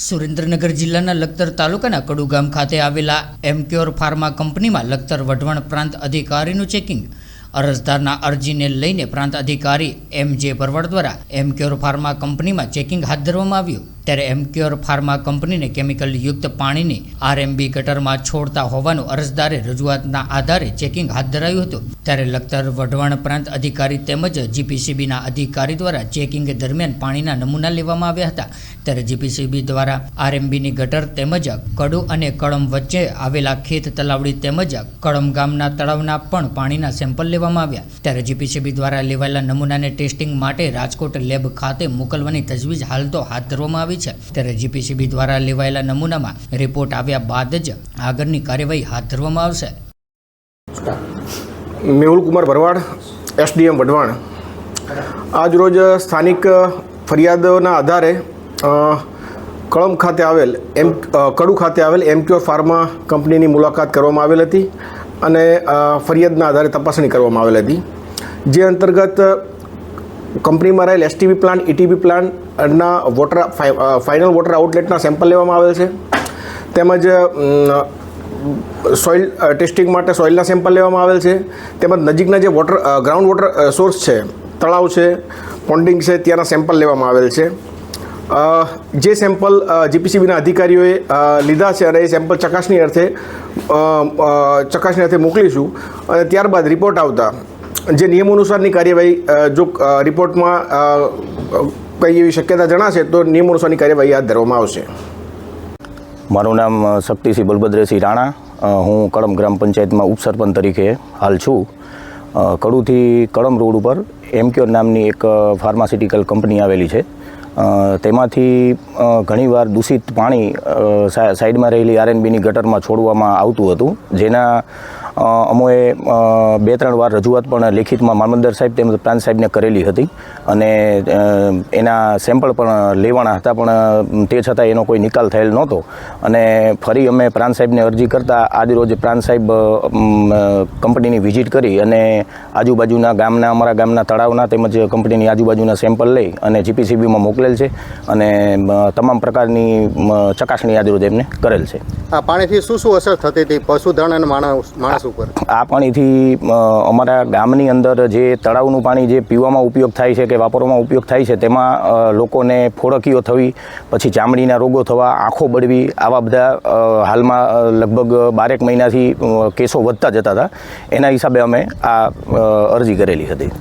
સુરેન્દ્રનગર જિલ્લાના લખતર તાલુકાના કડુ ગામ ખાતે આવેલા એમક્યોર ફાર્મા કંપનીમાં લખતર વઢવાણ પ્રાંત અધિકારીનું ચેકિંગ. અરજદારના અરજીને લઈને પ્રાંત અધિકારી એમ.જે. ભરવાડ દ્વારા એમક્યોર ફાર્મા કંપનીમાં ચેકિંગ હાથ ધરવામાં આવ્યું. ત્યારે એમક્યોર ફાર્મા કંપનીને કેમિકલ યુક્ત પાણીને આરએમબી ગટરમાં છોડતા હોવાનું અરજદારે રજૂઆતના આધારે ચેકિંગ હાથ ધરાયું હતું. ત્યારે લખતર વઢવાણ પ્રાંત અધિકારી તેમજ જીપીસીબીના અધિકારી દ્વારા ચેકિંગ દરમિયાન પાણીના નમૂના લેવામાં આવ્યા હતા. ત્યારે જીપીસીબી દ્વારા આરએમબીની ગટર તેમજ કડુ અને કળમ વચ્ચે આવેલા ખેત તલાવડી તેમજ કળમ ગામના તળાવના પણ પાણીના સેમ્પલ લેવામાં આવ્યા. ત્યારે જીપીસીબી દ્વારા લેવાયેલા નમૂનાને ટેસ્ટિંગ માટે રાજકોટ લેબ ખાતે મોકલવાની તજવીજ હાલ તો હાથ ધરવામાં આવી છે. ત્યારે જીપીસીબી દ્વારા લેવાયેલા નમૂનામાં રિપોર્ટ આવ્યા બાદ જ આગળની કાર્યવાહી હાથ ધરવામાં આવશે. મેહુલ કુમાર ભરવાડ, એસડીએમ વઢવાણ. આજરોજ સ્થાનિક ફરિયાદોના આધારે કળમ ખાતે આવેલ કડુ ખાતે આવેલ એમક્યોર ફાર્મા કંપનીની મુલાકાત કરવામાં આવેલ હતી અને ફરિયાદના આધારે તપાસણી કરવામાં આવેલ હતી. જે અંતર્ગત કંપનીમાં રહેલ એસટીબી પ્લાન્ટ, ઇટીબી પ્લાન્ટના ફાઇનલ વોટર આઉટલેટના સેમ્પલ લેવામાં આવેલ છે. તેમજ સોઇલ ટેસ્ટિંગ માટે સોઇલના સેમ્પલ લેવામાં આવેલ છે. તેમજ નજીકના જે ગ્રાઉન્ડ વોટર સોર્સ છે, તળાવ છે, પોન્ડિંગ છે, ત્યાંના સેમ્પલ લેવામાં આવેલ છે. જે સેમ્પલ જીપીસીબીના અધિકારીઓએ લીધા છે અને એ સેમ્પલ ચકાસણી અર્થે મોકલીશું અને ત્યારબાદ રિપોર્ટ આવતા જે નિયમો અનુસારની કાર્યવાહી જો રિપોર્ટમાં કંઈ એવી શક્યતા જણાશે તો નિયમો અનુસારની કાર્યવાહી હાથ ધરવામાં આવશે. મારું નામ શક્તિસિંહ બલભદ્રસિંહ રાણા. હું કળમ ગ્રામ પંચાયતમાં ઉપસરપંચ તરીકે હાલ છું. કડુથી કળમ રોડ ઉપર એમક્યોર નામની એક ફાર્માસ્યુટિકલ કંપની આવેલી છે. તેમાંથી ઘણીવાર દૂષિત પાણી સાઈડમાં રહેલી આરએનબીની ગટરમાં છોડવામાં આવતું હતું, જેના અમોએ 2-3 વાર રજૂઆત પણ લેખિતમાં મામલતદાર સાહેબ તેમજ પ્રાંત સાહેબને કરેલી હતી અને એના સેમ્પલ પણ લેવાના હતા, પણ તે છતાં એનો કોઈ નિકાલ થયેલ નહોતો. અને ફરી અમે પ્રાંત સાહેબને અરજી કરતાં આજરોજ પ્રાંત સાહેબ કંપનીની વિઝિટ કરી અને આજુબાજુના ગામના, અમારા ગામના તળાવના તેમજ કંપનીની આજુબાજુના સેમ્પલ લઈ અને જીપીસીબીમાં મોકલેલ છે અને તમામ પ્રકારની ચકાસણી આજરોજ એમને કરેલ છે. આ પાણીથી શું શું અસર થતી હતી પશુધન અને માણસ ઉપર? આ પાણીથી અમારા ગામની અંદર જે તળાવનું પાણી જે પીવામાં ઉપયોગ થાય છે કે વાપરવામાં ઉપયોગ થાય છે, તેમાં લોકોને ફોડકીઓ થવી, પછી ચામડીના રોગો થવા, આંખો બળવી, આવા બધા હાલમાં લગભગ 12 મહિનાથી કેસો વધતા જતા હતા. એના હિસાબે અમે આ અરજી કરેલી હતી.